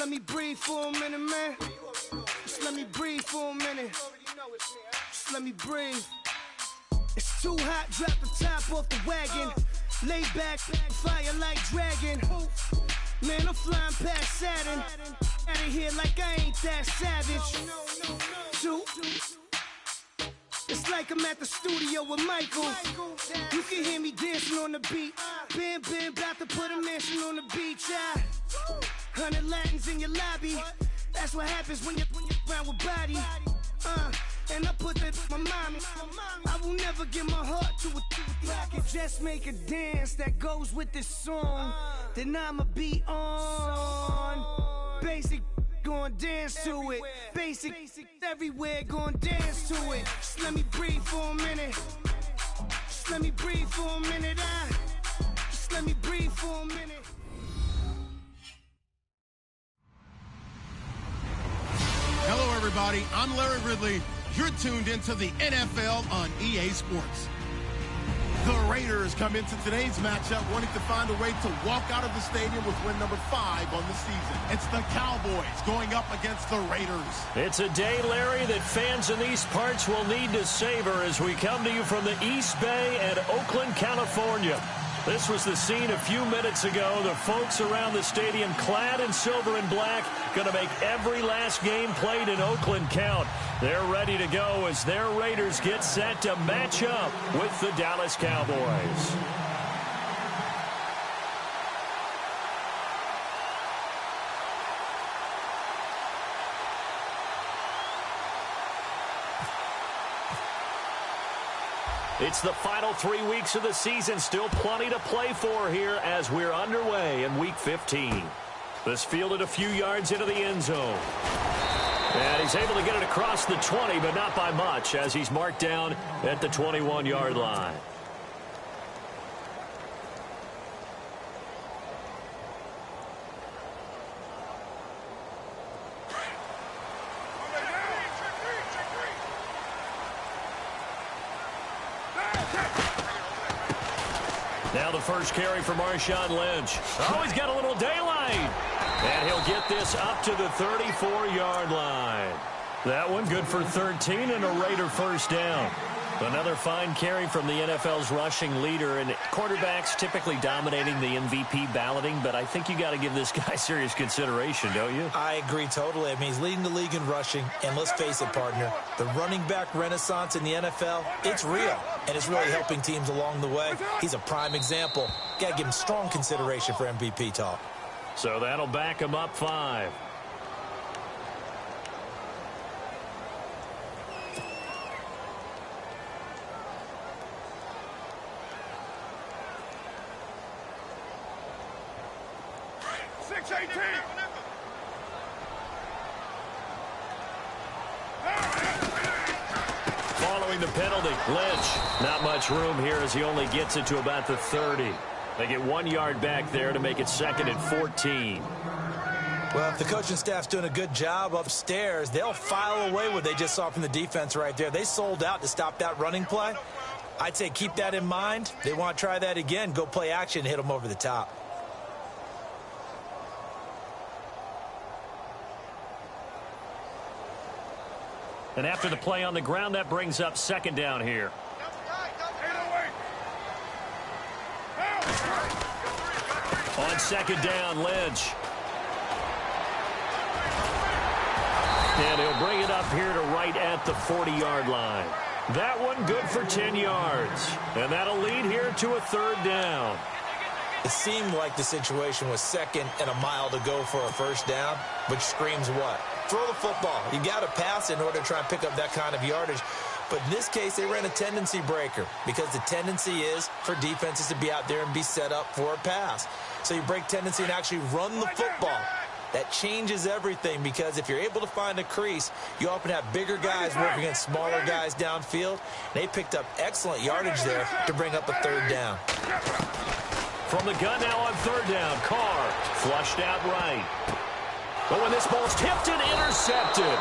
let me breathe for a minute, man. Just let me breathe for a minute. Just let me breathe. It's too hot, drop the top off the wagon. Lay back, fire like dragon. Man, I'm flying past Saturn. Out of here like I ain't that savage. Two. It's like I'm at the studio with Michael. You can hear me dancing on the beat. Bam, about to put a mansion on the beach. 100 Latins in your lobby. That's what happens when you're around with body. And I put that with my mommy. I will never give my heart to a I can just make a dance that goes with this song. Then I'ma be on. Basic, gon' dance to it. Basic, everywhere, gon' dance to it. Just let me breathe for a minute. Just let me breathe for a minute. Just let me breathe for a minute. Hello, everybody. I'm Larry Ridley. You're tuned into the NFL on EA Sports. The Raiders come into today's matchup wanting to find a way to walk out of the stadium with win number 5 on the season. It's the Cowboys going up against the Raiders. It's a day, Larry, that fans in these parts will need to savor as we come to you from the East Bay and Oakland, California. This was the scene a few minutes ago. The folks around the stadium clad in silver and black going to make every last game played in Oakland count. They're ready to go as their Raiders get set to match up with the Dallas Cowboys. It's the final 3 weeks of the season. Still plenty to play for here as we're underway in Week 15. This fielded a few yards into the end zone. And he's able to get it across the 20, but not by much as he's marked down at the 21-yard line. Now the first carry for Marshawn Lynch. Oh, he's got a little daylight. And he'll get this up to the 34-yard line. That one good for 13 and a Raider first down. Another fine carry from the NFL's rushing leader, and quarterbacks typically dominating the MVP balloting, but I think you got to give this guy serious consideration, don't you? I agree totally. I mean, he's leading the league in rushing, and let's face it, partner, the running back renaissance in the NFL, it's real, and it's really helping teams along the way. He's a prime example. Got to give him strong consideration for MVP talk. So that'll back him up 5. Following the penalty, Lynch. Not much room here as he only gets it to about the 30. They get 1 yard back there to make it 2nd and 14. Well, if the coaching staff's doing a good job upstairs, they'll file away what they just saw from the defense right there. They sold out to stop that running play. I'd say keep that in mind. They want to try that again. Go play action and hit them over the top. And after the play on the ground, that brings up 2nd down here. On 2nd down, Lynch. And he'll bring it up here to right at the 40-yard line. That one good for 10 yards. And that'll lead here to a 3rd down. It seemed like the situation was 2nd and a mile to go for a first down, which screams what? Throw the football. You got to pass in order to try and pick up that kind of yardage. But in this case, they ran a tendency breaker because the tendency is for defenses to be out there and be set up for a pass. So you break tendency and actually run the football. That changes everything because if you're able to find a crease, you often have bigger guys working against smaller guys downfield. They picked up excellent yardage there to bring up a 3rd down. From the gun now on 3rd down, Carr flushed out right. But when this ball's tipped and intercepted,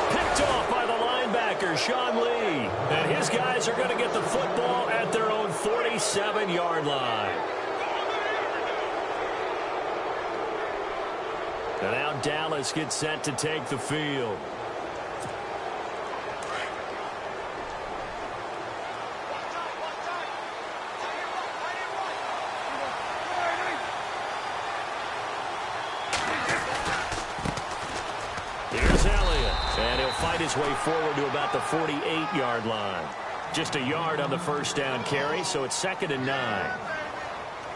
picked off by the linebacker, Sean Lee. And his guys are going to get the football at their own 47-yard line. And now Dallas gets set to take the field. Here's Elliott, and he'll fight his way forward to about the 48-yard line. Just a yard on the first down carry, so it's 2nd and 9.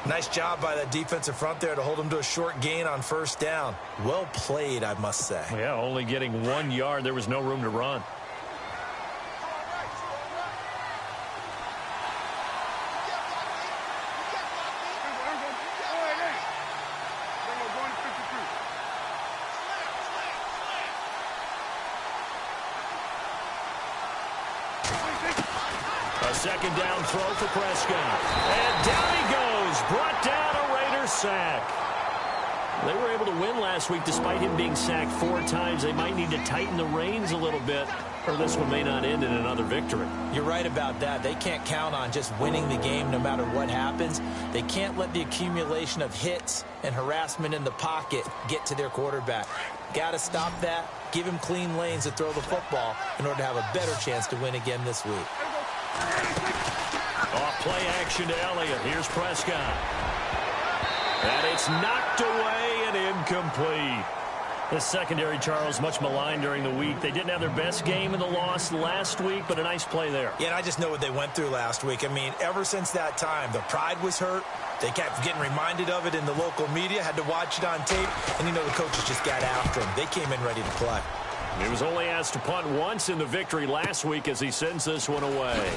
Nice job by that defensive front there to hold him to a short gain on first down. Well played, I must say. Yeah, only getting 1 yard. There was no room to run. A second down throw for Prescott. And down he goes. Brought down a Raiders sack. They were able to win last week despite him being sacked 4 times. They might need to tighten the reins a little bit, or this one may not end in another victory. You're right about that. They can't count on just winning the game no matter what happens. They can't let the accumulation of hits and harassment in the pocket get to their quarterback. Got to stop that. Give him clean lanes to throw the football in order to have a better chance to win again this week. Off play action to Elliott. Here's Prescott. And it's knocked away and incomplete. The secondary, Charles, much maligned during the week. They didn't have their best game in the loss last week, but a nice play there. Yeah, and I just know what they went through last week. I mean, ever since that time, the pride was hurt. They kept getting reminded of it in the local media, had to watch it on tape, and, you know, the coaches just got after them. They came in ready to play. He was only asked to punt once in the victory last week as he sends this one away.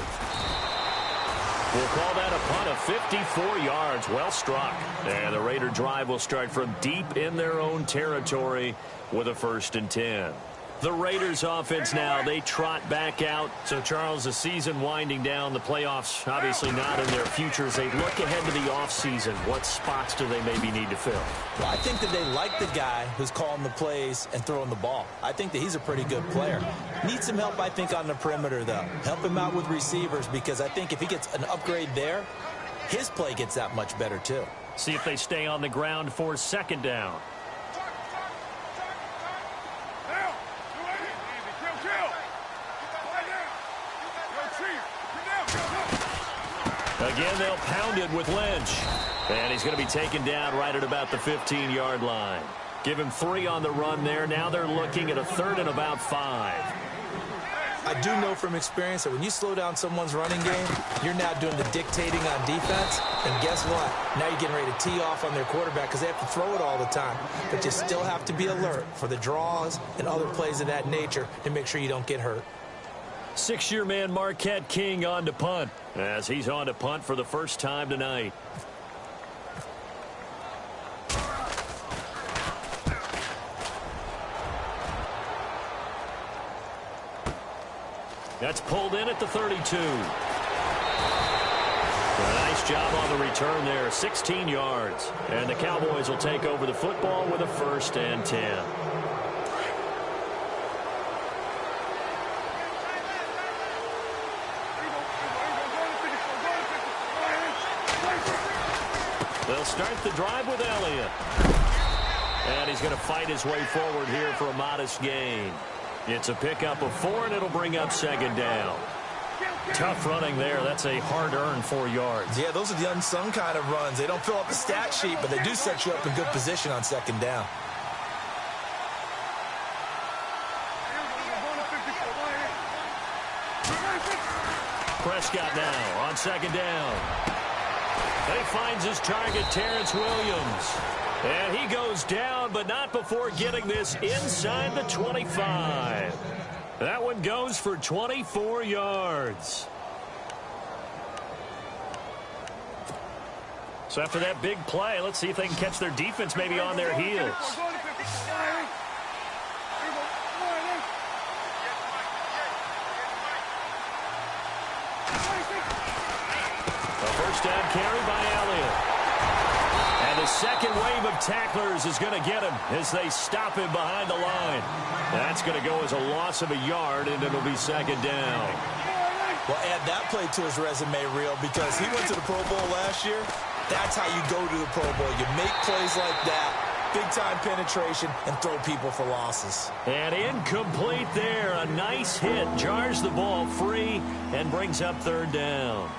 We'll call that a punt of 54 yards. Well struck. And the Raider drive will start from deep in their own territory with a 1st and 10. The Raiders offense now, they trot back out. So, Charles, the season winding down, the playoffs obviously not in their future. As they look ahead to the offseason, what spots do they maybe need to fill? Well, I think that they like the guy who's calling the plays and throwing the ball. I think that he's a pretty good player. Needs some help, I think, on the perimeter, though. Help him out with receivers, because I think if he gets an upgrade there, his play gets that much better, too. See if they stay on the ground for 2nd down. Again, they'll pound it with Lynch. And he's going to be taken down right at about the 15-yard line. Give him 3 on the run there. Now they're looking at a 3rd and about 5. I do know from experience that when you slow down someone's running game, you're now doing the dictating on defense. And guess what? Now you're getting ready to tee off on their quarterback because they have to throw it all the time. But you still have to be alert for the draws and other plays of that nature to make sure you don't get hurt. 6-year man Marquette King on to punt, as he's on to punt for the first time tonight. That's pulled in at the 32. A nice job on the return there, 16 yards. And the Cowboys will take over the football with a 1st and 10. They'll start the drive with Elliott. And he's going to fight his way forward here for a modest gain. It's a pickup of 4, and it'll bring up 2nd down. Tough running there. That's a hard-earned 4 yards. Yeah, those are the unsung kind of runs. They don't fill up the stat sheet, but they do set you up in good position on 2nd down. Prescott now on 2nd down. And he finds his target, Terrence Williams. And he goes down, but not before getting this inside the 25. That one goes for 24 yards. So after that big play, let's see if they can catch their defense maybe on their heels. A 1st down carry by Elliott. And the second wave of tacklers is going to get him as they stop him behind the line. That's going to go as a loss of a yard, and it'll be 2nd down. Well, add that play to his resume, Real, because he went to the Pro Bowl last year. That's how you go to the Pro Bowl. You make plays like that, big-time penetration, and throw people for losses. And incomplete there. A nice hit. Jars the ball free and brings up third down.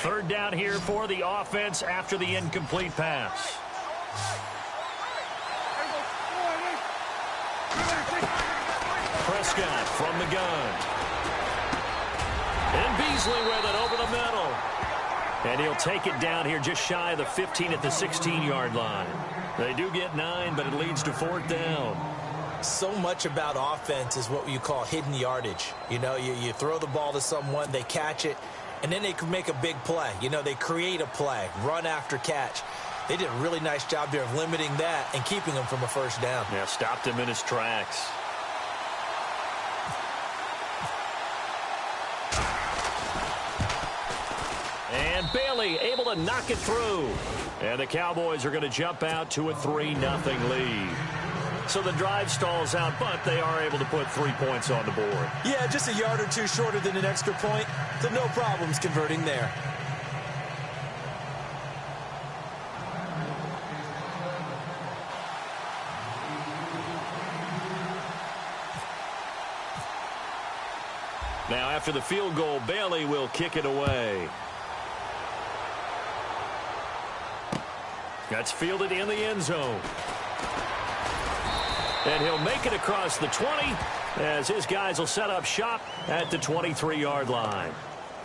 Third down here for the offense after the incomplete pass. Prescott from the gun. And Beasley with it over the middle. And he'll take it down here just shy of the 15 at the 16-yard line. They do get 9, but it leads to fourth down. So much about offense is what you call hidden yardage. You know, you throw the ball to someone, they catch it, and then they can make a big play. You know, they create a play, run after catch. They did a really nice job there of limiting that and keeping him from a first down. Yeah, stopped him in his tracks. And Bailey able to knock it through. And the Cowboys are going to jump out to a 3-0 lead. So the drive stalls out, but they are able to put 3 points on the board. Yeah, just a yard or two shorter than an extra point, so no problems converting there. Now after the field goal, Bailey will kick it away. That's fielded in the end zone. And he'll make it across the 20 as his guys will set up shop at the 23-yard line.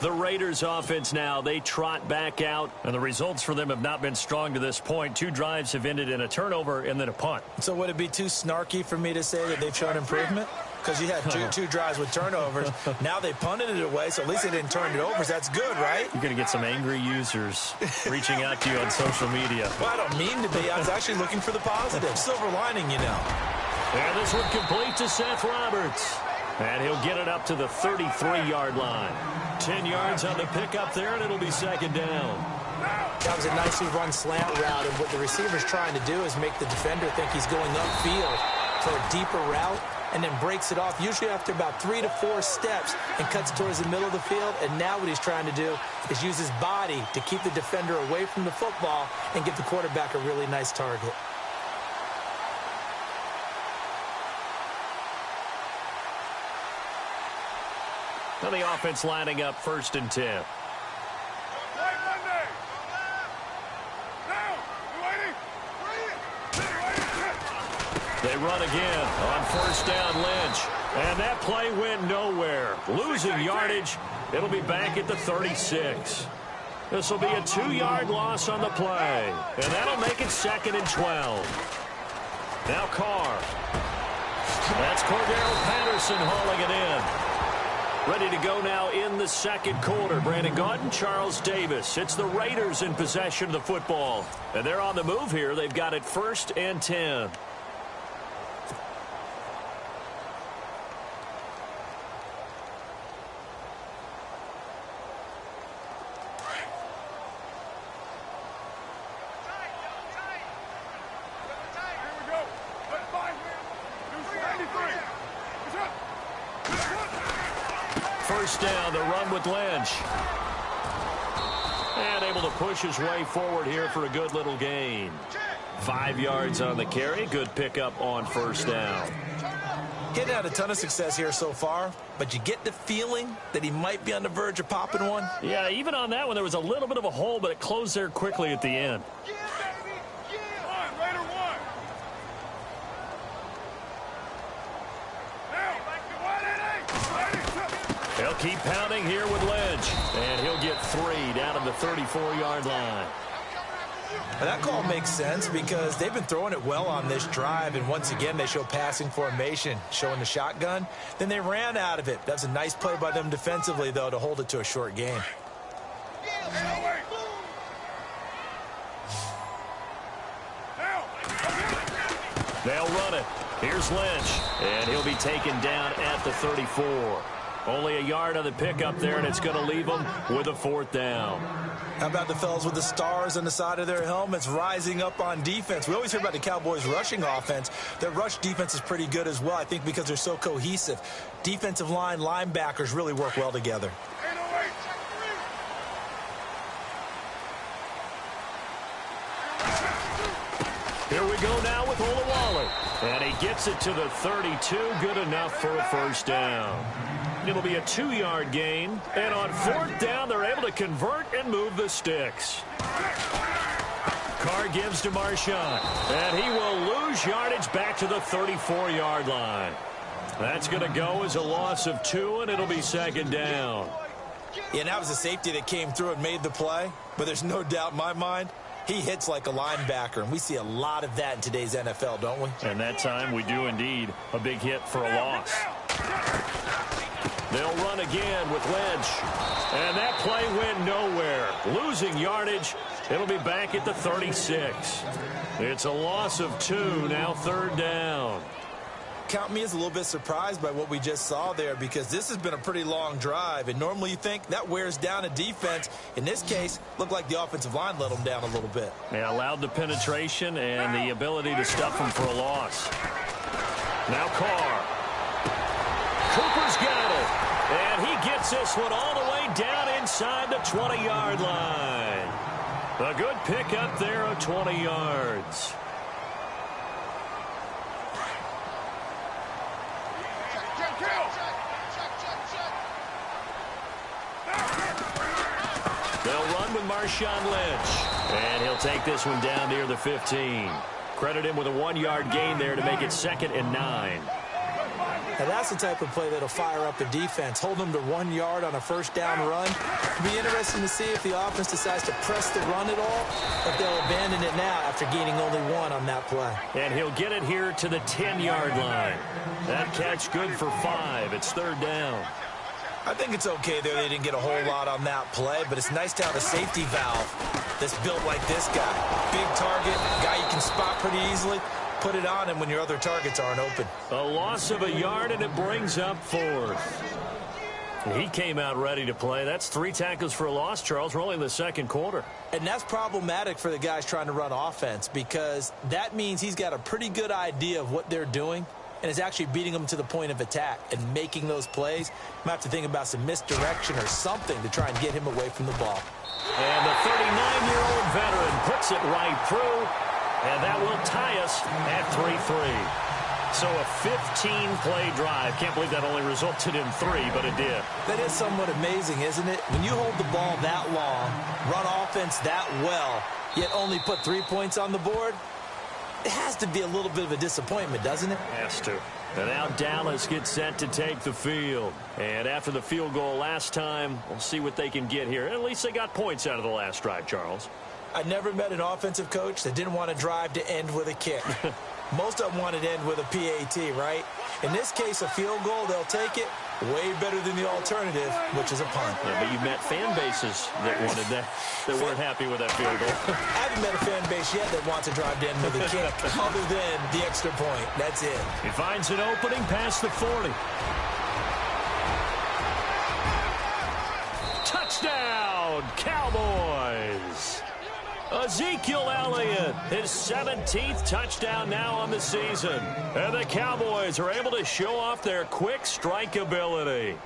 The Raiders offense now, they trot back out, and the results for them have not been strong to this point. 2 drives have ended in a turnover and then a punt. So would it be too snarky for me to say that they've shown improvement? Because you had two drives with turnovers. Now they punted it away, so at least they didn't turn it over. So that's good, right? You're going to get some angry users reaching out to you on social media. Well, I don't mean to be. I was actually looking for the positive. Silver lining, you know. And this one complete to Seth Roberts. And he'll get it up to the 33-yard line. 10 yards on the pickup there, and it'll be second down. That was a nicely run slant route, and what the receiver's trying to do is make the defender think he's going upfield for a deeper route, and then breaks it off, usually after about 3 to 4 steps, and cuts towards the middle of the field. And now what he's trying to do is use his body to keep the defender away from the football and give the quarterback a really nice target. Now the offense lining up 1st and 10. They run again on 1st down, Lynch. And that play went nowhere. Losing yardage. It'll be back at the 36. This will be a 2-yard loss on the play. And that'll make it 2nd and 12. Now Carr. That's Cordero Patterson hauling it in. Ready to go now in the second quarter. Brandon Gaudin, Charles Davis. It's the Raiders in possession of the football. And they're on the move here. They've got it 1st and 10. First down, the run with Lynch. And able to push his way forward here for a good little gain. 5 yards on the carry. Good pickup on 1st down. Getting had a ton of success here so far, but you get the feeling that he might be on the verge of popping one. Yeah, even on that one, there was a little bit of a hole, but it closed there quickly at the end. They'll keep pounding here with Lynch. And he'll get 3 down at the 34-yard line. And that call makes sense because they've been throwing it well on this drive. And once again, they show passing formation, showing the shotgun. Then they ran out of it. That's a nice play by them defensively, though, to hold it to a short game. They'll run it. Here's Lynch. And he'll be taken down at the 34. Only a yard on the pickup there, and it's going to leave them with a 4th down. How about the fellas with the stars on the side of their helmets rising up on defense? We always hear about the Cowboys' rushing offense. Their rush defense is pretty good as well, I think, because they're so cohesive. Defensive line, linebackers really work well together. Here we go now with Olawale. And he gets it to the 32. Good enough for a 1st down. It'll be a 2-yard gain. And on 4th down, they're able to convert and move the sticks. Carr gives to Marshawn. And he will lose yardage back to the 34-yard line. That's going to go as a loss of 2, and it'll be 2nd down. Yeah, and that was a safety that came through and made the play. But there's no doubt in my mind, he hits like a linebacker, and we see a lot of that in today's NFL, don't we? And that time we do indeed. A big hit for a loss. They'll run again with Lynch. And that play went nowhere. Losing yardage. It'll be back at the 36. It's a loss of 2, now 3rd down. Count me as a little bit surprised by what we just saw there, because this has been a pretty long drive, and normally you think that wears down a defense. In this case, looked like the offensive line let them down a little bit. Yeah, allowed the penetration and the ability to stuff them for a loss. Now Carr. Cooper's got it, and he gets this one all the way down inside the 20-yard line. A good pickup there of 20 yards. They'll run with Marshawn Lynch. And he'll take this one down near the 15. Credit him with a 1-yard gain there to make it 2nd and 9. Now that's the type of play that'll fire up the defense. Hold them to 1 yard on a 1st down run. It'll be interesting to see if the offense decides to press the run at all, if they'll abandon it now after gaining only 1 on that play. And he'll get it here to the 10-yard line. That catch good for 5. It's 3rd down. I think it's okay there. They didn't get a whole lot on that play, but it's nice to have a safety valve that's built like this guy. Big target, guy you can spot pretty easily. Put it on him when your other targets aren't open. A loss of a yard, and it brings up 4th. He came out ready to play. That's 3 tackles for a loss, Charles. We're only in the 2nd quarter. And that's problematic for the guys trying to run offense, because that means he's got a pretty good idea of what they're doing and is actually beating them to the point of attack and making those plays. Might have to think about some misdirection or something to try and get him away from the ball. And the 39-year-old veteran puts it right through. And that will tie us at 3-3. So a 15-play drive. Can't believe that only resulted in 3, but it did. That is somewhat amazing, isn't it? When you hold the ball that long, run offense that well, yet only put 3 points on the board, it has to be a little bit of a disappointment, doesn't it? Has to. And now Dallas gets set to take the field. And after the field goal last time, we'll see what they can get here. At least they got points out of the last drive, Charles. I never met an offensive coach that didn't want to drive to end with a kick. Most of them wanted to end with a PAT, right? In this case, a field goal, they'll take it. Way better than the alternative, which is a punt. Yeah, but you met fan bases that wanted that, that weren't happy with that field goal. I haven't met a fan base yet that wants to drive to end with a kick, other than the extra point. That's it. He finds an opening past the 40. Touchdown, Cowboys! Ezekiel Elliott, his 17th touchdown now on the season. And the Cowboys are able to show off their quick strike ability.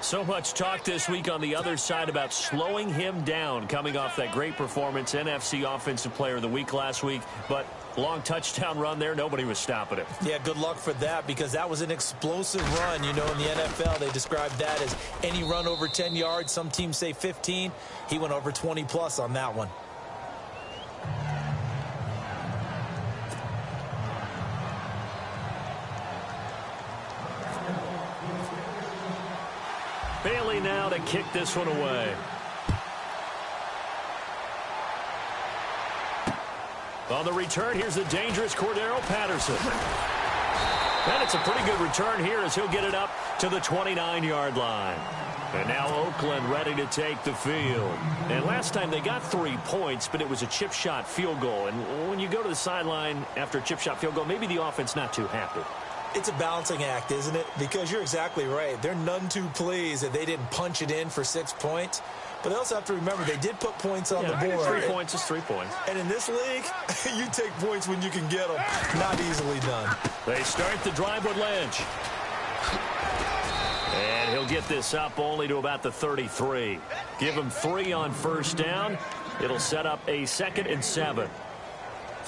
So much talk this week on the other side about slowing him down, coming off that great performance, NFC Offensive Player of the Week last week. But long touchdown run there, nobody was stopping it. Yeah, good luck for that, because that was an explosive run. You know, in the NFL, they described that as any run over 10 yards. Some teams say 15. He went over 20-plus on that one. Bailey now to kick this one away. On the return, here's the dangerous Cordero Patterson. And it's a pretty good return here as he'll get it up to the 29-yard line. And now Oakland ready to take the field. And last time they got 3 points, but it was a chip shot field goal. And when you go to the sideline after a chip shot field goal, maybe the offense not too happy. It's a balancing act, isn't it? Because you're exactly right. They're none too pleased that they didn't punch it in for 6 points. But they also have to remember they did put points on the board. 3 points is 3 points. And in this league, you take points when you can get them. Not easily done. They start the drive with Lynch. And he'll get this up only to about the 33. Give him 3 on first down. It'll set up a 2nd and 7.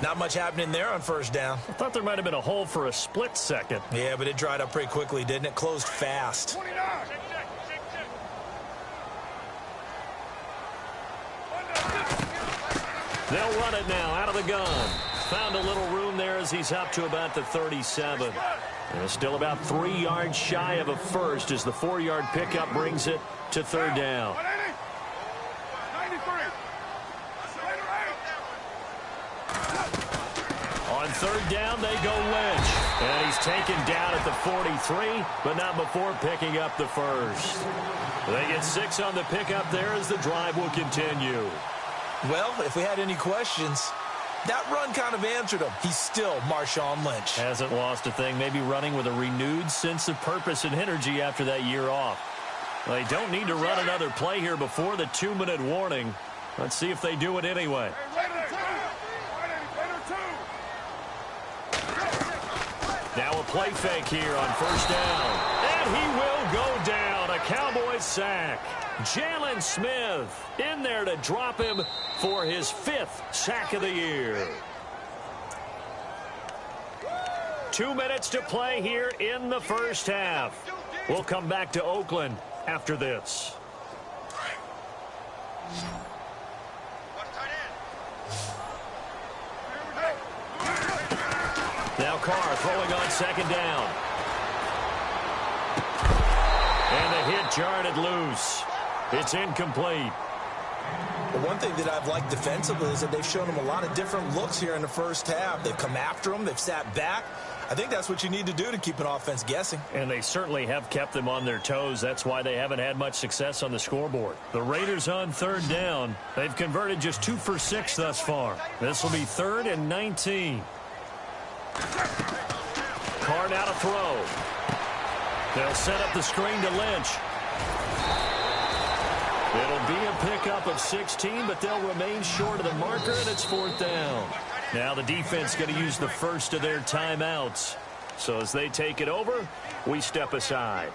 Not much happening there on first down. I thought there might have been a hole for a split second. Yeah, but it dried up pretty quickly, didn't it? Closed fast. They'll run it now out of the gun. Found a little room there as he's up to about the 37. And still about 3 yards shy of a first as the 4-yard pickup brings it to 3rd down. On 3rd down, they go Lynch. And he's taken down at the 43, but not before picking up the first. They get 6 on the pickup there as the drive will continue. Well, if we had any questions, that run kind of answered him. He's still Marshawn Lynch. Hasn't lost a thing, maybe running with a renewed sense of purpose and energy after that year off. They don't need to run another play here before the 2-minute warning. Let's see if they do it anyway. Now a play fake here on first down. And he will go down. A Cowboys sack. Jalen Smith in there to drop him for his 5th sack of the year. 2 minutes to play here in the first half. We'll come back to Oakland after this. Now Carr throwing on 2nd down. And the hit jarred it loose. It's incomplete. Well, one thing that I've liked defensively is that they've shown him a lot of different looks here in the first half. They've come after him. They've sat back. I think that's what you need to do to keep an offense guessing. And they certainly have kept them on their toes. That's why they haven't had much success on the scoreboard. The Raiders on 3rd down. They've converted just 2 for 6 thus far. This will be 3rd and 19. Carr now to throw. They'll set up the screen to Lynch. It'll be a pickup of 16, but they'll remain short of the marker, and it's 4th down. Now the defense going to use the first of their timeouts. So as they take it over, we step aside.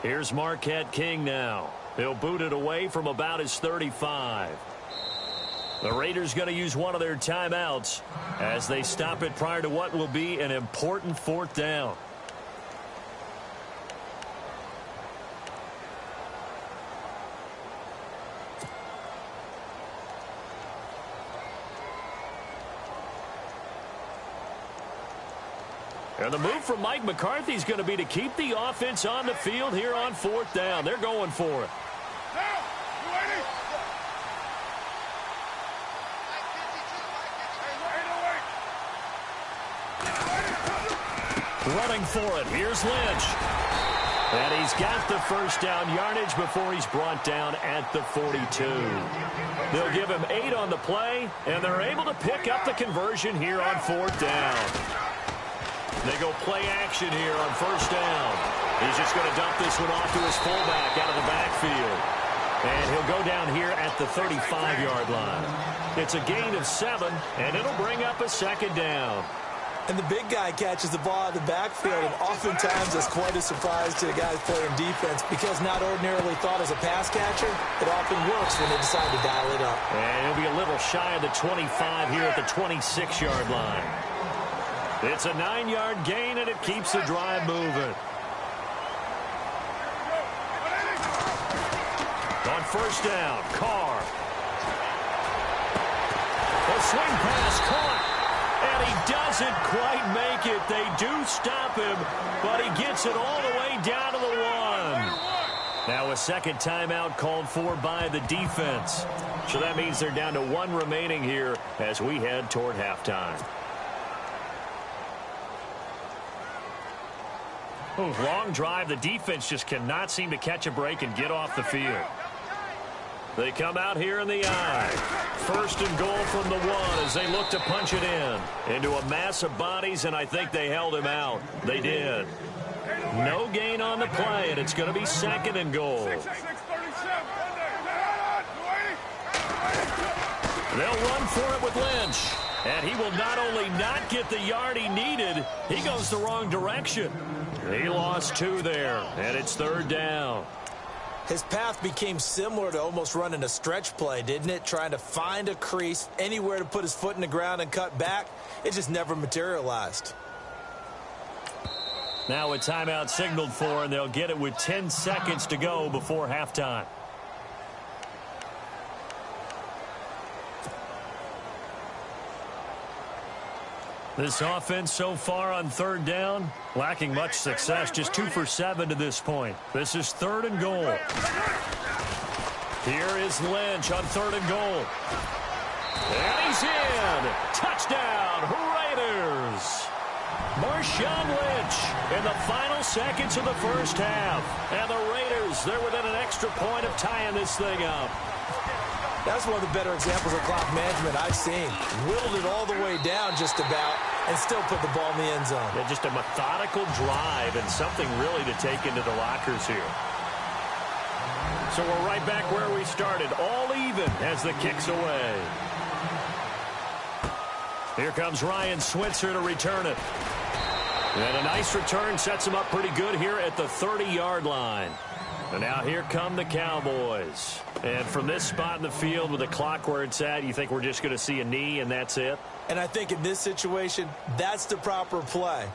Here's Marquette King now. He'll boot it away from about his 35. The Raiders going to use one of their timeouts as they stop it prior to what will be an important 4th down. And the move from Mike McCarthy is going to be to keep the offense on the field here on 4th down. They're going for it. Running for it. Here's Lynch. And he's got the first down yardage before he's brought down at the 42. They'll give him 8 on the play, and they're able to pick up the conversion here on 4th down. They go play action here on first down. He's just going to dump this one off to his fullback out of the backfield. And he'll go down here at the 35-yard line. It's a gain of 7, and it'll bring up a 2nd down. And the big guy catches the ball out of the backfield, and oftentimes it's quite a surprise to the guys playing defense because not ordinarily thought as a pass catcher, it often works when they decide to dial it up. And he'll be a little shy of the 25 here at the 26-yard line. It's a 9-yard gain, and it keeps the drive moving. On first down, Carr. A swing pass caught, and he doesn't quite make it. They do stop him, but he gets it all the way down to the 1. Now a 2nd timeout called for by the defense. So that means they're down to 1 remaining here as we head toward halftime. Long drive. The defense just cannot seem to catch a break and get off the field. They come out here in the I. First and goal from the 1 as they look to punch it in. Into a mass of bodies, and I think they held him out. They did. No gain on the play, and it's going to be second and goal. They'll run for it with Lynch. And he will not only not get the yard he needed, he goes the wrong direction. He lost 2 there, and it's third down. His path became similar to almost running a stretch play, didn't it? Trying to find a crease, anywhere to put his foot in the ground and cut back. It just never materialized. Now a timeout signaled for, and they'll get it with 10 seconds to go before halftime. This offense so far on third down, lacking much success, just 2 for 7 to this point. This is third and goal. Here is Lynch on third and goal. And he's in. Touchdown, Raiders. Marshawn Lynch in the final seconds of the first half. And the Raiders, they're within an extra point of tying this thing up. That's one of the better examples of clock management I've seen. Whittled it all the way down just about and still put the ball in the end zone. Yeah, just a methodical drive and something really to take into the lockers here. So we're right back where we started, all even as the kick's away. Here comes Ryan Switzer to return it. And a nice return sets him up pretty good here at the 30-yard line. And now here come the Cowboys. And from this spot in the field with the clock where it's at, you think we're just going to see a knee and that's it? And I think in this situation, that's the proper play.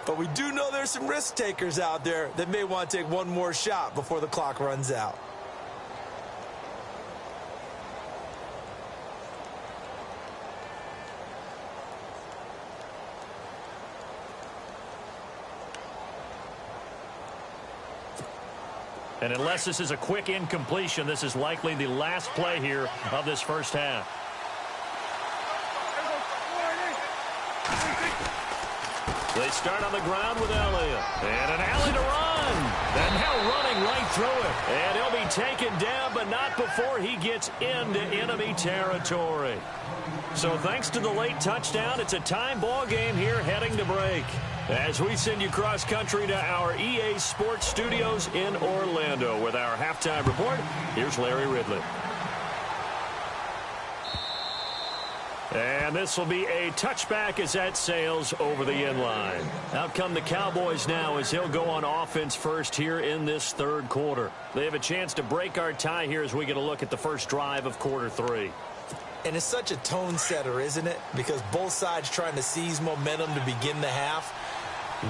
But we do know there's some risk takers out there that may want to take one more shot before the clock runs out. And unless this is a quick incompletion, this is likely the last play here of this first half. They start on the ground with Elliott. And an alley to run. And now running right through it. And he'll be taken down, but not before he gets into enemy territory. So thanks to the late touchdown, it's a time ball game here heading to break. As we send you cross-country to our EA Sports Studios in Orlando with our halftime report, here's Larry Ridley. And this will be a touchback as that sails over the end line. Out come the Cowboys now as he'll go on offense first here in this third quarter. They have a chance to break our tie here as we get a look at the first drive of quarter 3. And it's such a tone setter, isn't it? Because both sides trying to seize momentum to begin the half.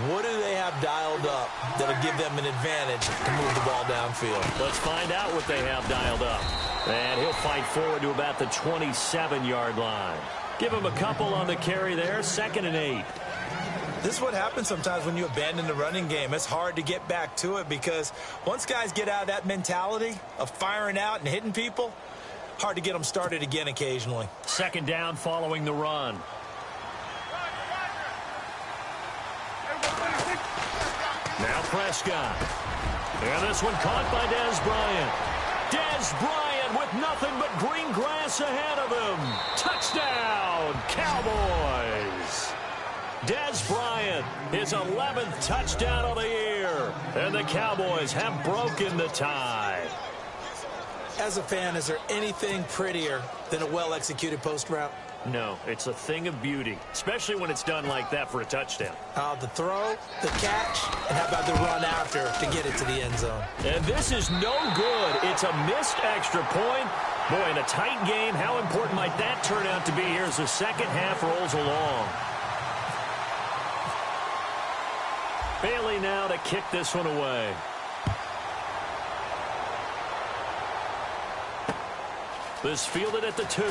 What do they have dialed up that'll give them an advantage to move the ball downfield? Let's find out what they have dialed up. And he'll fight forward to about the 27-yard line. Give him a couple on the carry there, 2nd and 8. This is what happens sometimes when you abandon the running game. It's hard to get back to it because once guys get out of that mentality of firing out and hitting people, hard to get them started again occasionally. 2nd down following the run. Now Prescott. And this one caught by Dez Bryant. Dez Bryant with nothing but green grass ahead of him. Touchdown, Cowboys. Dez Bryant, his 11th touchdown of the year. And the Cowboys have broken the tie. As a fan, is there anything prettier than a well-executed post route? No, it's a thing of beauty, especially when it's done like that for a touchdown. The throw, the catch, and how about the run after to get it to the end zone? And this is no good. It's a missed extra point. Boy, in a tight game, how important might that turn out to be here as the second half rolls along? Bailey now to kick this one away. This fielded at the 2.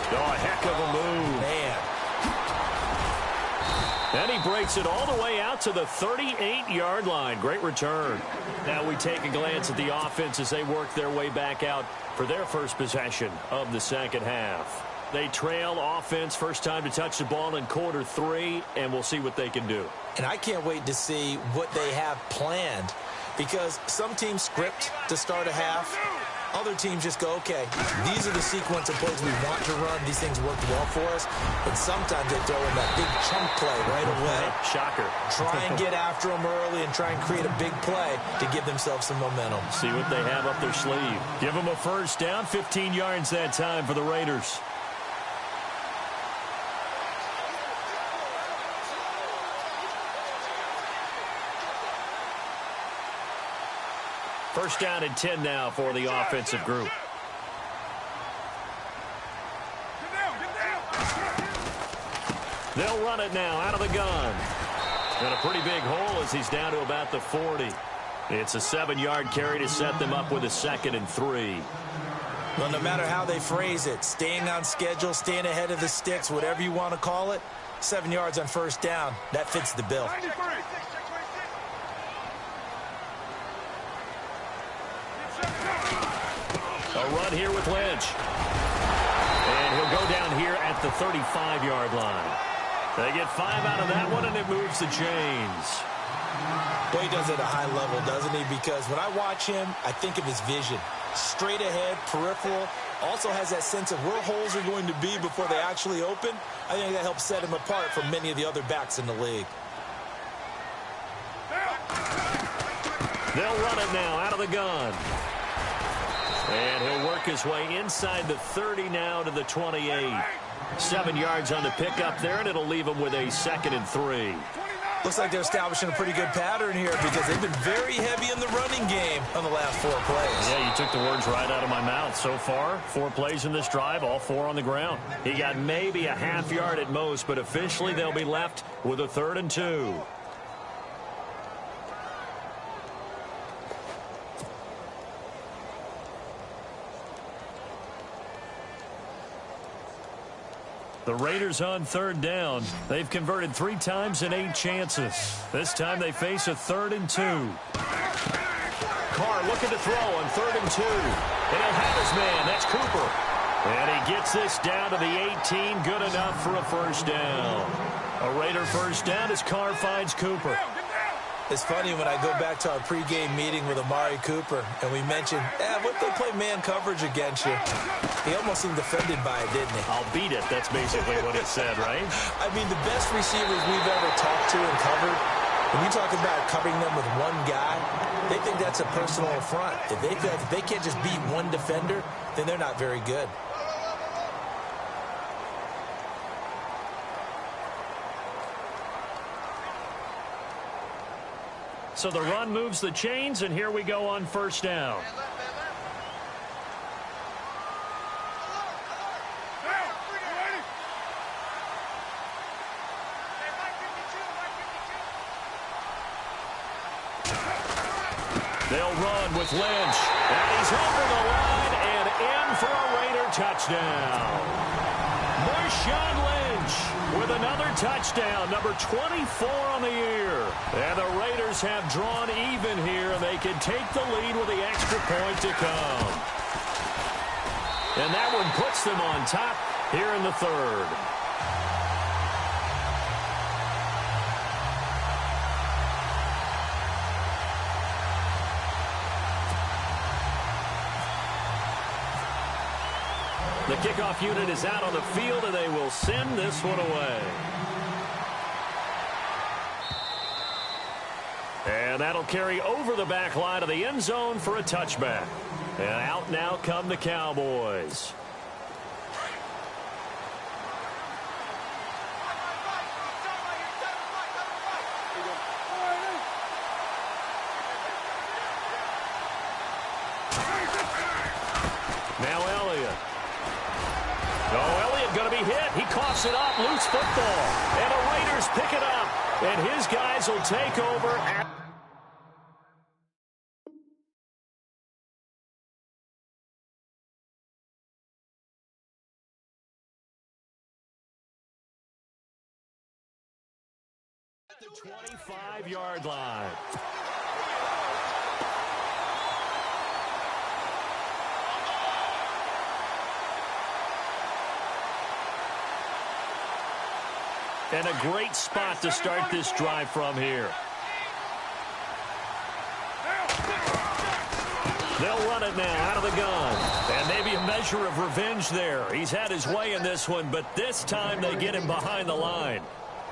Oh, a heck of a move. Man. And he breaks it all the way out to the 38-yard line. Great return. Now we take a glance at the offense as they work their way back out for their first possession of the second half. They trail offense first time to touch the ball in quarter 3, and we'll see what they can do. And I can't wait to see what they have planned, because some teams script to start a half. Other teams just go, okay, these are the sequence of plays we want to run. These things worked well for us. And sometimes they throw in that big chunk play right away. Shocker. Try and get after them early and try and create a big play to give themselves some momentum. See what they have up their sleeve. Give them a first down, 15 yards that time for the Raiders. First down and 10 now for the offensive group. They'll run it now out of the gun. And a pretty big hole as he's down to about the 40. It's a 7-yard carry to set them up with a 2nd and 3. Well, no matter how they phrase it, staying on schedule, staying ahead of the sticks, whatever you want to call it, 7 yards on first down, that fits the bill. A run here with Lynch. And he'll go down here at the 35-yard line. They get 5 out of that one, and it moves the chains. Boy, he does it at a high level, doesn't he? Because when I watch him, I think of his vision. Straight ahead, peripheral. Also has that sense of where holes are going to be before they actually open. I think that helps set him apart from many of the other backs in the league. They'll run it now out of the gun. And he'll work his way inside the 30 now to the 28. 7 yards on the pickup there, and it'll leave him with a 2nd and 3. Looks like they're establishing a pretty good pattern here because they've been very heavy in the running game on the last 4 plays. Yeah, you took the words right out of my mouth. So far, 4 plays in this drive, all 4 on the ground. He got maybe a half yard at most, but officially they'll be left with a 3rd and 2. The Raiders on 3rd down. They've converted 3 times in 8 chances. This time they face a 3rd and 2. Carr looking to throw on 3rd and 2. And he'll have his man. That's Cooper. And he gets this down to the 18. Good enough for a first down. A Raider first down as Carr finds Cooper. It's funny when I go back to our pregame meeting with Amari Cooper, and we mentioned, what if they play man coverage against you? He almost seemed offended by it, didn't he? I'll beat it. That's basically what it said, right? I mean, the best receivers we've ever talked to and covered, when you talk about covering them with one guy, they think that's a personal affront. If they can't just beat one defender, then they're not very good. So the run moves the chains, and here we go on first down. They'll run with Lynch. And he's over the line and in for a Raider touchdown. Marshawn Lynch with another touchdown, number 24 on the year. And the Raiders have drawn even here, and they can take the lead with the extra point to come. And that one puts them on top here in the 3rd. The kickoff unit is out on the field, and they will send this one away. And that'll carry over the back line of the end zone for a touchback. And out now come the Cowboys. Now Elliott. Going to be hit. He coughs it up. Loose football. And the Raiders pick it up. And his guys will take over at the 25-yard line. And a great spot to start this drive from here. They'll run it now out of the gun. And maybe a measure of revenge there. He's had his way in this one, but this time they get him behind the line.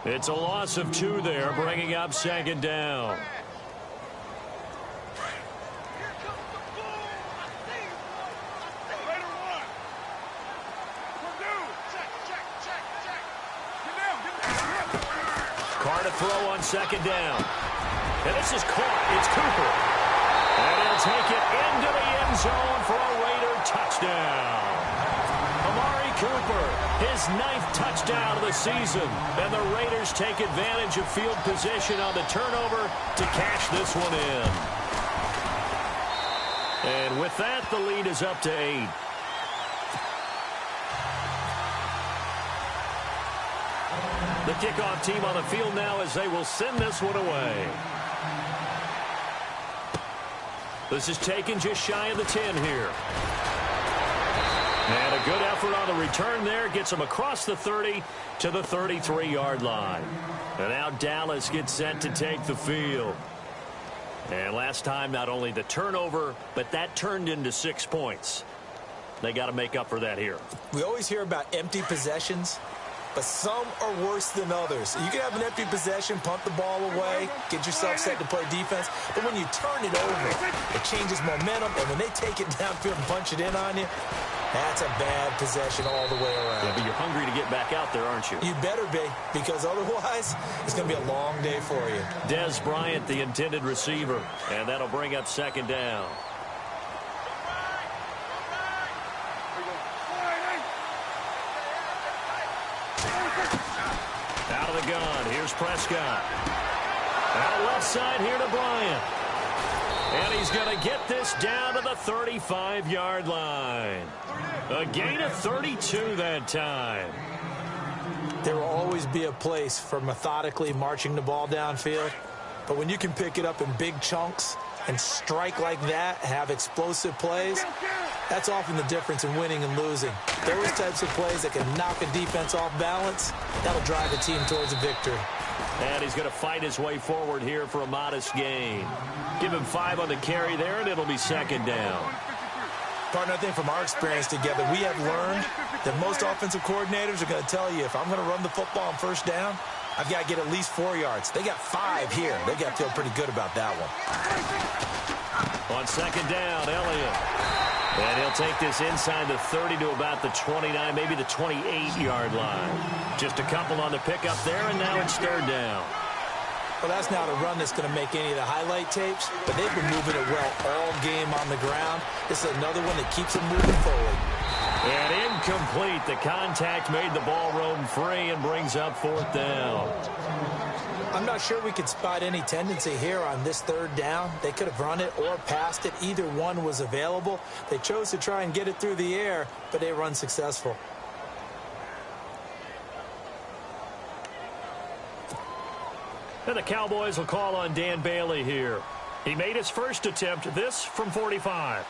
It's a loss of 2 there, bringing up 2nd down. Carr to throw on 2nd down. And this is caught. It's Cooper. And he'll take it into the end zone for a Raider touchdown. Amari Cooper, his 9th touchdown of the season. And the Raiders take advantage of field position on the turnover to cash this one in. And with that, the lead is up to 8. The kickoff team on the field now as they will send this one away. This is taken just shy of the 10 here. And a good effort on the return there. Gets him across the 30 to the 33-yard line. And now Dallas gets set to take the field. And last time, not only the turnover, but that turned into 6 points. They got to make up for that here. We always hear about empty possessions, but some are worse than others. You can have an empty possession, punt the ball away, get yourself set to play defense, but when you turn it over, it changes momentum, and when they take it downfield and punch it in on you, that's a bad possession all the way around. Yeah, but you're hungry to get back out there, aren't you? You better be, because otherwise, it's going to be a long day for you. Dez Bryant, the intended receiver, and that'll bring up 2nd down. Out of the gun, here's Prescott. Out left side here to Bryant. And he's going to get this down to the 35-yard line. A gain of 32 that time. There will always be a place for methodically marching the ball downfield. But when you can pick it up in big chunks and strike like that, have explosive plays, that's often the difference in winning and losing. Those types of plays that can knock a defense off balance, that'll drive a team towards a victory. And he's going to fight his way forward here for a modest gain. Give him 5 on the carry there, and it'll be 2nd down. Partner, I think from our experience together, we have learned that most offensive coordinators are going to tell you, if I'm going to run the football on 1st down, I've got to get at least 4 yards. They got 5 here. They got to feel pretty good about that one. On 2nd down, Elliott. And he'll take this inside the 30 to about the 29, maybe the 28-yard line. Just a couple on the pickup there, and now it's 3rd down. Well, that's not a run that's going to make any of the highlight tapes, but they've been moving it well all game on the ground. This is another one that keeps them moving forward. And incomplete. The contact made the ball roam free and brings up 4th down. I'm not sure we could spot any tendency here on this 3rd down. They could have run it or passed it. Either one was available. They chose to try and get it through the air, but they run successful. And the Cowboys will call on Dan Bailey here. He made his first attempt, this from 45.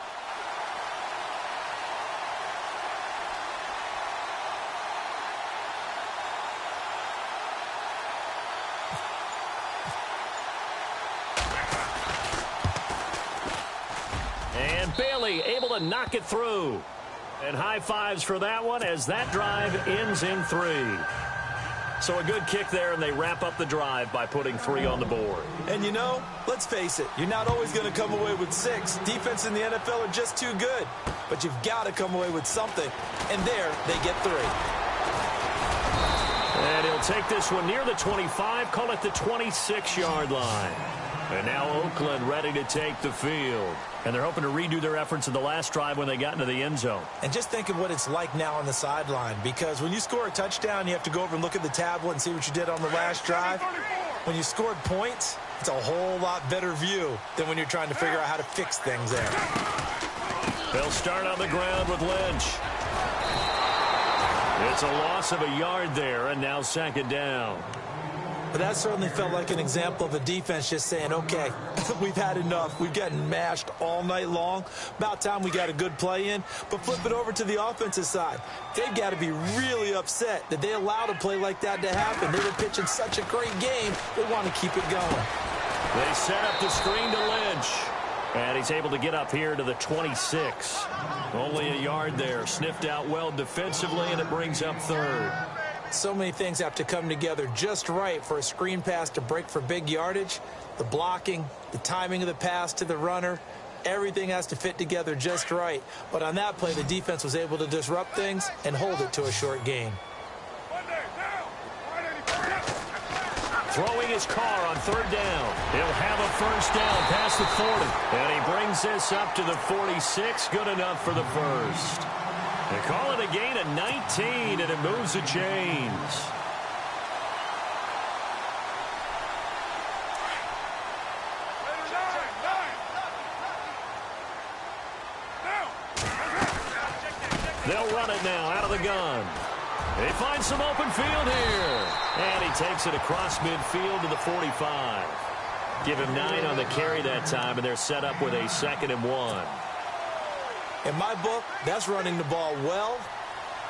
And Bailey able to knock it through. And high fives for that one as that drive ends in 3. So a good kick there, and they wrap up the drive by putting 3 on the board. And you know, let's face it, you're not always going to come away with 6. Defense in the NFL are just too good. But you've got to come away with something. And there, they get 3. And he'll take this one near the 25, call it the 26-yard line. And now Oakland ready to take the field. And they're hoping to redo their efforts in the last drive when they got into the end zone. And just think of what it's like now on the sideline, because when you score a touchdown, you have to go over and look at the tablet and see what you did on the last drive. When you scored points, it's a whole lot better view than when you're trying to figure out how to fix things there. They'll start on the ground with Lynch. It's a loss of a yard there, and now 2nd down. But that certainly felt like an example of a defense just saying, okay, we've had enough. We've gotten mashed all night long. About time we got a good play in. But flip it over to the offensive side. They've got to be really upset that they allowed a play like that to happen. They were pitching such a great game, they want to keep it going. They set up the screen to Lynch. And he's able to get up here to the 26. Only a yard there. Sniffed out well defensively, and it brings up third. So many things have to come together just right for a screen pass to break for big yardage. The blocking, the timing of the pass to the runner, everything has to fit together just right. But on that play, the defense was able to disrupt things and hold it to a short gain. Throwing his car on third down. He'll have a first down past the 40. And he brings this up to the 46. Good enough for the first. They call it a gain of 19, and it moves the chains. They'll run it now out of the gun. They find some open field here. And he takes it across midfield to the 45. Give him 9 on the carry that time, and they're set up with a 2nd and 1. In my book, that's running the ball well,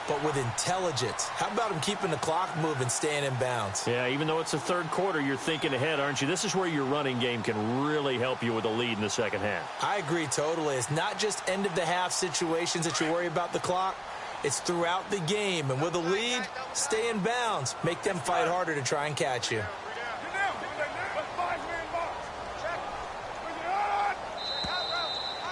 but with intelligence. How about him keeping the clock moving, staying in bounds? Yeah, even though it's the third quarter, you're thinking ahead, aren't you? This is where your running game can really help you with a lead in the second half. I agree totally. It's not just end-of-the-half situations that you worry about the clock. It's throughout the game. And with a lead, stay in bounds. Make them fight harder to try and catch you.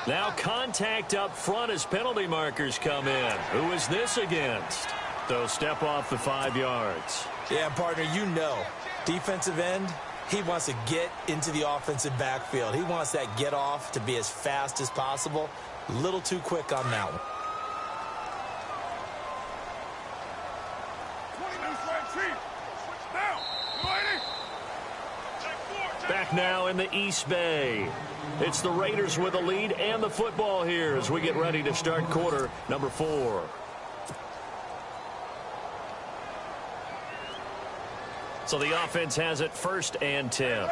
Now contact up front as penalty markers come in. Who is this against? They'll step off the 5 yards. Yeah, partner, you know. Defensive end, he wants to get into the offensive backfield. He wants that get off to be as fast as possible. A little too quick on that one. Back now in the East Bay. It's the Raiders with the lead and the football here as we get ready to start quarter number 4. So the offense has it 1st and 10.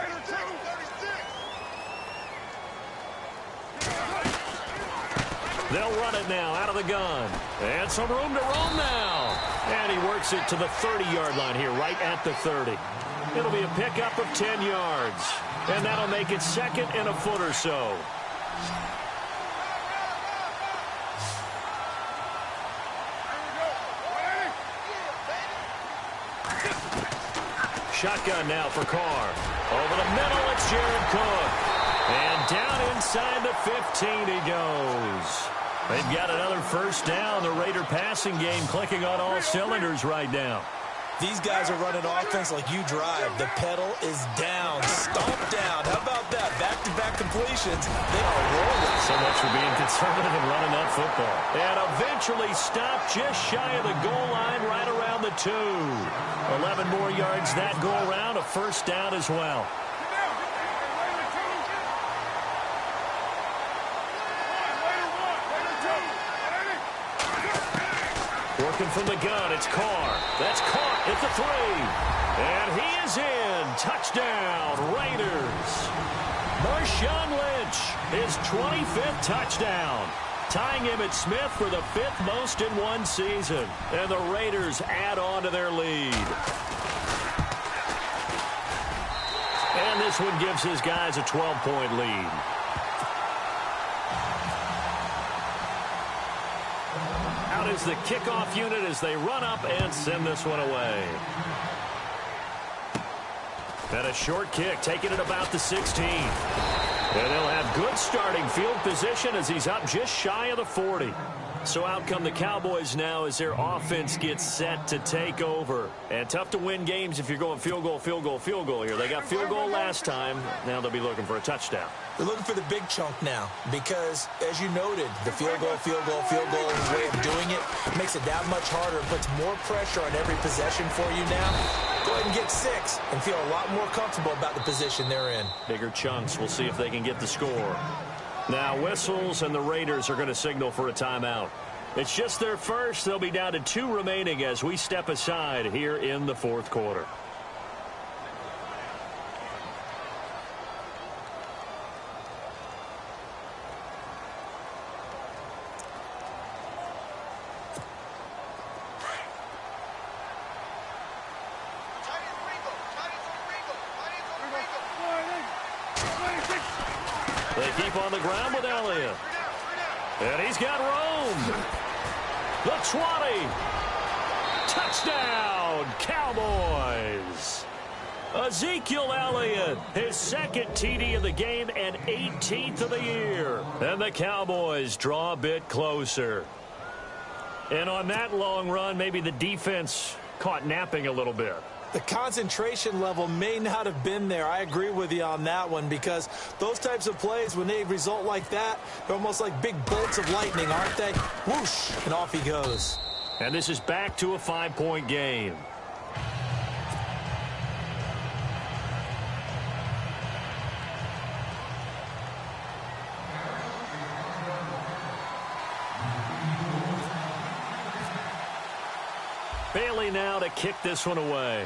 They'll run it now out of the gun. And some room to roam now. And he works it to the 30-yard line here, right at the 30. It'll be a pickup of 10 yards. And that'll make it 2nd and a foot or so. Shotgun now for Carr. Over the middle, it's Jared Cook. And down inside the 15 he goes. They've got another first down. The Raider passing game clicking on all cylinders right now. These guys are running offense like you drive. The pedal is down, stomp down. How about that? Back-to-back completions. They are rolling. So much for being conservative and running that football. And eventually stopped just shy of the goal line right around the 2. 11 more yards that go around, a first down as well. Working from the gun, it's Carr. That's caught at the 3. And he is in. Touchdown, Raiders. Marshawn Lynch, his 25th touchdown. Tying him at Smith for the 5th most in one season. And the Raiders add on to their lead. And this one gives his guys a 12-point lead. Out is the kickoff unit as they run up and send this one away. And a short kick, taking it about the 16. And they'll have good starting field position as he's up just shy of the 40. So out come the Cowboys now as their offense gets set to take over. And tough to win games if you're going field goal, field goal, field goal here. They got field goal last time. Now they'll be looking for a touchdown. They're looking for the big chunk now because, as you noted, the field goal way of doing it makes it that much harder. It puts more pressure on every possession for you now. Go ahead and get 6 and feel a lot more comfortable about the position they're in. Bigger chunks. We'll see if they can get the score. Now whistles and the Raiders are going to signal for a timeout. It's just their first. They'll be down to 2 remaining as we step aside here in the 4th quarter. They keep on the ground with Elliott. And he's got Rome. The 20. Touchdown, Cowboys. Ezekiel Elliott, his second TD of the game and 18th of the year. And the Cowboys draw a bit closer. And on that long run, maybe the defense caught napping a little bit. The concentration level may not have been there. I agree with you on that one, because those types of plays, when they result like that, they're almost like big bolts of lightning, aren't they? Whoosh, and off he goes. And this is back to a 5-point game. Bailey now to kick this one away.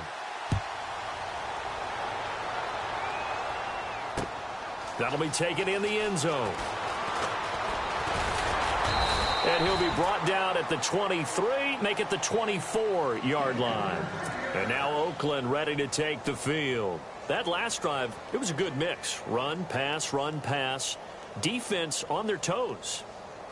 That'll be taken in the end zone. And he'll be brought down at the 23, make it the 24-yard line. And now Oakland ready to take the field. That last drive, it was a good mix. Run, pass, defense on their toes.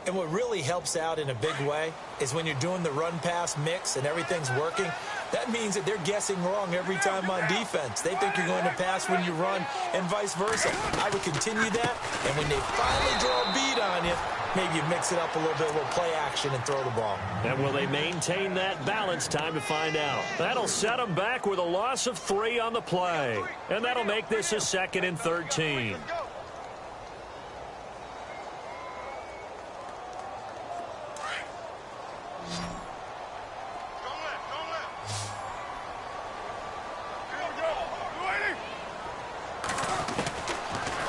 And what really helps out in a big way is when you're doing the run-pass mix and everything's working, that means that they're guessing wrong every time on defense. They think you're going to pass when you run and vice versa. I would continue that, and when they finally draw a beat on you, maybe you mix it up a little bit, a little play action, and throw the ball. And will they maintain that balance? Time to find out. That'll set them back with a loss of 3 on the play. And that'll make this a 2nd and 13.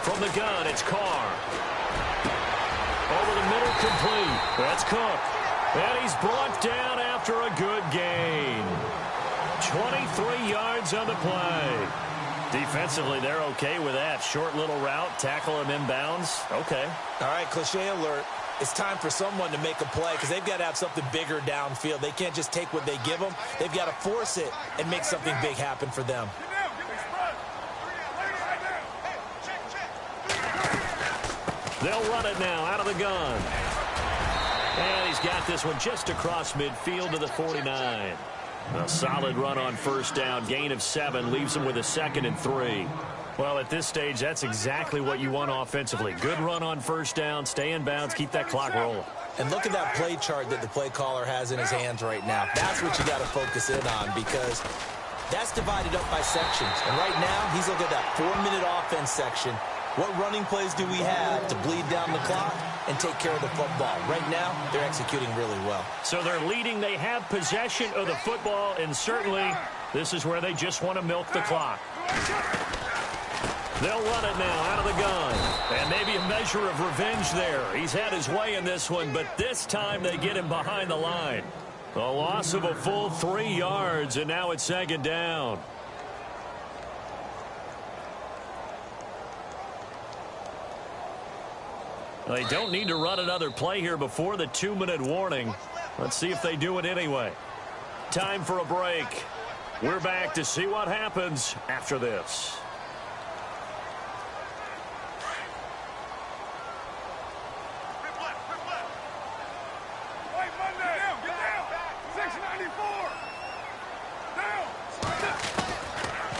From the gun, it's Carr. Over the middle, complete. That's Cook. And he's brought down after a good gain. 23 yards on the play. Defensively, they're okay with that. Short little route, tackle him inbounds. Okay. All right, cliche alert. It's time for someone to make a play, because they've got to have something bigger downfield. They can't just take what they give them. They've got to force it and make something big happen for them. They'll run it now out of the gun. And he's got this one just across midfield to the 49. A solid run on first down. Gain of 7 leaves him with a 2nd and 3. Well, at this stage, that's exactly what you want offensively. Good run on first down. Stay in bounds. Keep that clock rolling. And look at that play chart that the play caller has in his hands right now. That's what you got to focus in on, because that's divided up by sections. And right now, he's looking at that 4-minute offense section. What running plays do we have to bleed down the clock and take care of the football? Right now, they're executing really well. So they're leading. They have possession of the football, and certainly this is where they just want to milk the clock. They'll run it now out of the gun. And maybe a measure of revenge there. He's had his way in this one, but this time they get him behind the line. A loss of a full 3 yards, and now it's 2nd down. They don't need to run another play here before the 2-minute warning. Let's see if they do it anyway. Time for a break. We're back to see what happens after this.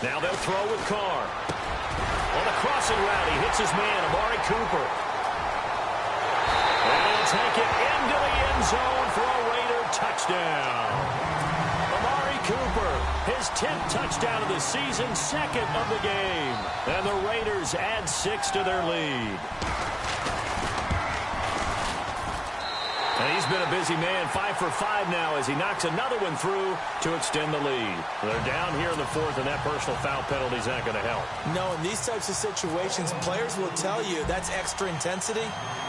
Now they'll throw with Carr. On the crossing route, he hits his man, Amari Cooper. And he'll take it into the end zone for a Raider touchdown. Amari Cooper, his 10th touchdown of the season, 2nd of the game. And the Raiders add 6 to their lead. And he's been a busy man, 5 for 5 now as he knocks another one through to extend the lead. They're down here in the 4th, and that personal foul penalty is not going to help. No, in these types of situations, players will tell you that's extra intensity.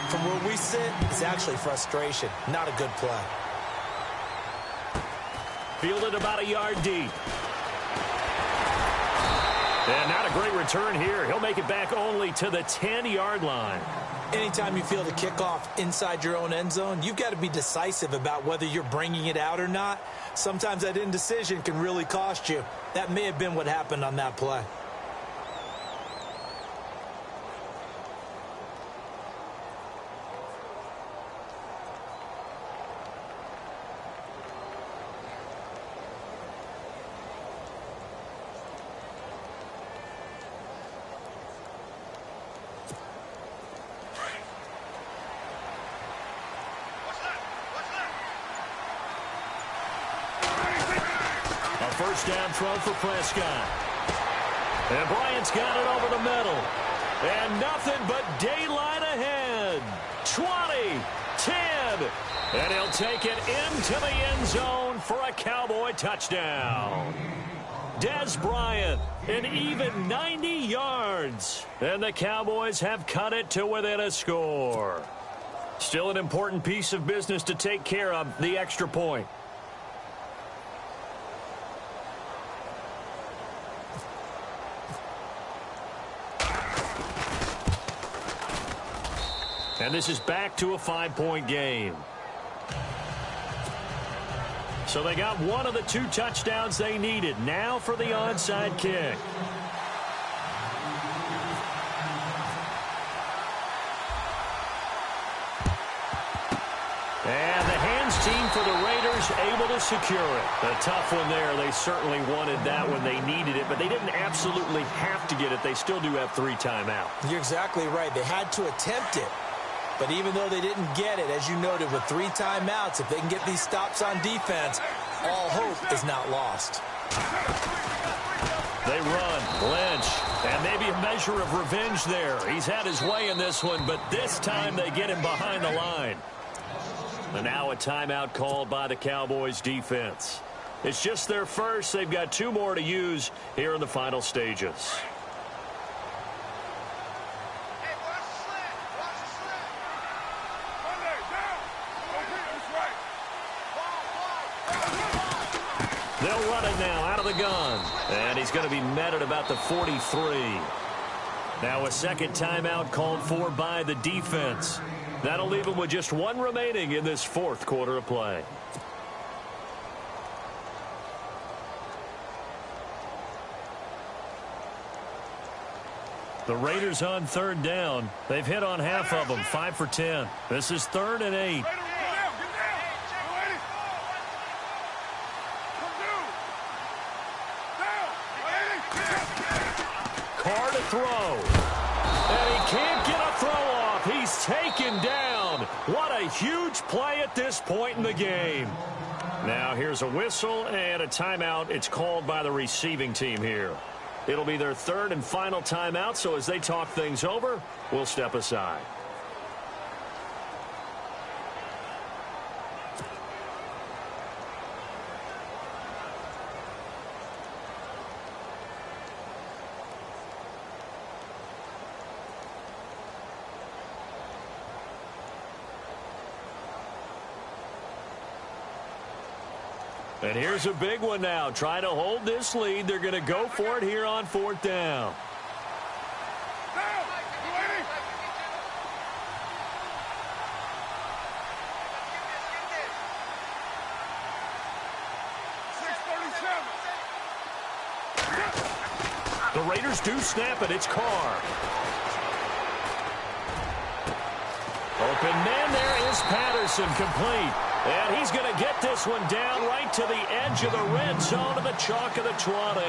From where we sit, it's actually frustration, not a good play. Fielded about a yard deep. And not a great return here. He'll make it back only to the 10-yard line. Anytime you field a kickoff inside your own end zone, you've got to be decisive about whether you're bringing it out or not. Sometimes that indecision can really cost you. That may have been what happened on that play. first down throw for Prescott. And Bryant's got it over the middle. And nothing but daylight ahead. 20, 10. And he'll take it into the end zone for a Cowboy touchdown. Dez Bryant, an even 90 yards. And the Cowboys have cut it to within a score. Still an important piece of business to take care of, the extra point. And this is back to a 5-point game. So they got one of the 2 touchdowns they needed. Now for the onside kick. And the hands team for the Raiders able to secure it. A tough one there. They certainly wanted that when they needed it, but they didn't absolutely have to get it. They still do have 3 timeouts. You're exactly right. They had to attempt it. But even though they didn't get it, as you noted, with 3 timeouts, if they can get these stops on defense, all hope is not lost. They run. Lynch. And maybe a measure of revenge there. He's had his way in this one, but this time they get him behind the line. And now a timeout called by the Cowboys defense. It's just their first. They've got 2 more to use here in the final stages. They'll run it now out of the gun. And he's going to be met at about the 43. Now a second timeout called for by the defense. That'll leave him with just 1 remaining in this 4th quarter of play. The Raiders on 3rd down. They've hit on half of them, 5 for 10. This is 3rd and 8. Carr to throw. And he can't get a throw off. He's taken down. What a huge play at this point in the game. Now here's a whistle and a timeout. It's called by the receiving team here. It'll be their 3rd and final timeout, so as they talk things over, we'll step aside. And here's a big one now. Trying to hold this lead. They're going to go for it here on 4th down. The Raiders do snap it. It's Carr. Open man there is Patterson, complete. And he's going to get this one down right to the edge of the red zone to the chalk of the 20.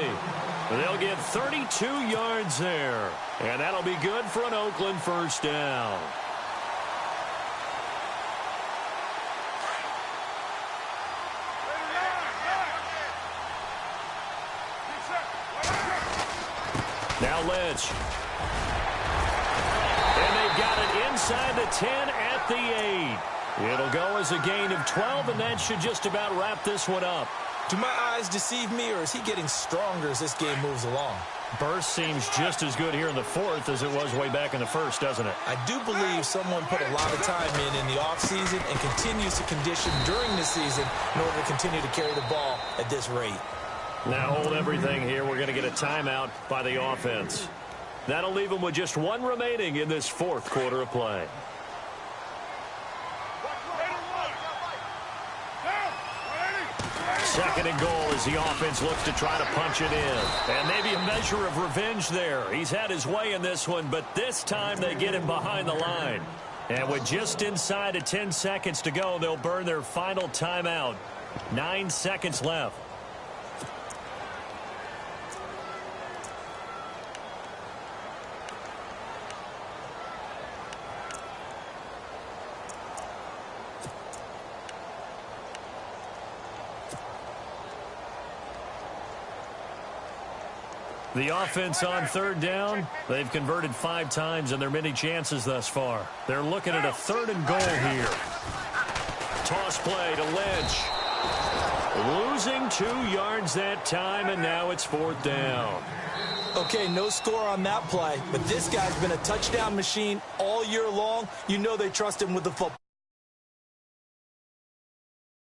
They'll get 32 yards there. And that'll be good for an Oakland first down. Now Lynch. And they've got it inside the 10 at the 8. It'll go as a gain of 12, and that should just about wrap this one up. Do my eyes deceive me, or is he getting stronger as this game moves along? Burst seems just as good here in the 4th as it was way back in the 1st, doesn't it? I do believe someone put a lot of time in the offseason and continues to condition during the season in order to continue to carry the ball at this rate. Now hold everything here. We're going to get a timeout by the offense. That'll leave them with just 1 remaining in this 4th quarter of play. Second and goal as the offense looks to try to punch it in. And maybe a measure of revenge there. He's had his way in this one, but this time they get him behind the line. And with just inside of 10 seconds to go, they'll burn their final timeout. 9 seconds left. The offense on third down, they've converted 5 times in their many chances thus far. They're looking at a 3rd and goal here. Toss play to Lynch. Losing 2 yards that time, and now it's 4th down. Okay, no score on that play, but this guy's been a touchdown machine all year long. You know they trust him with the football.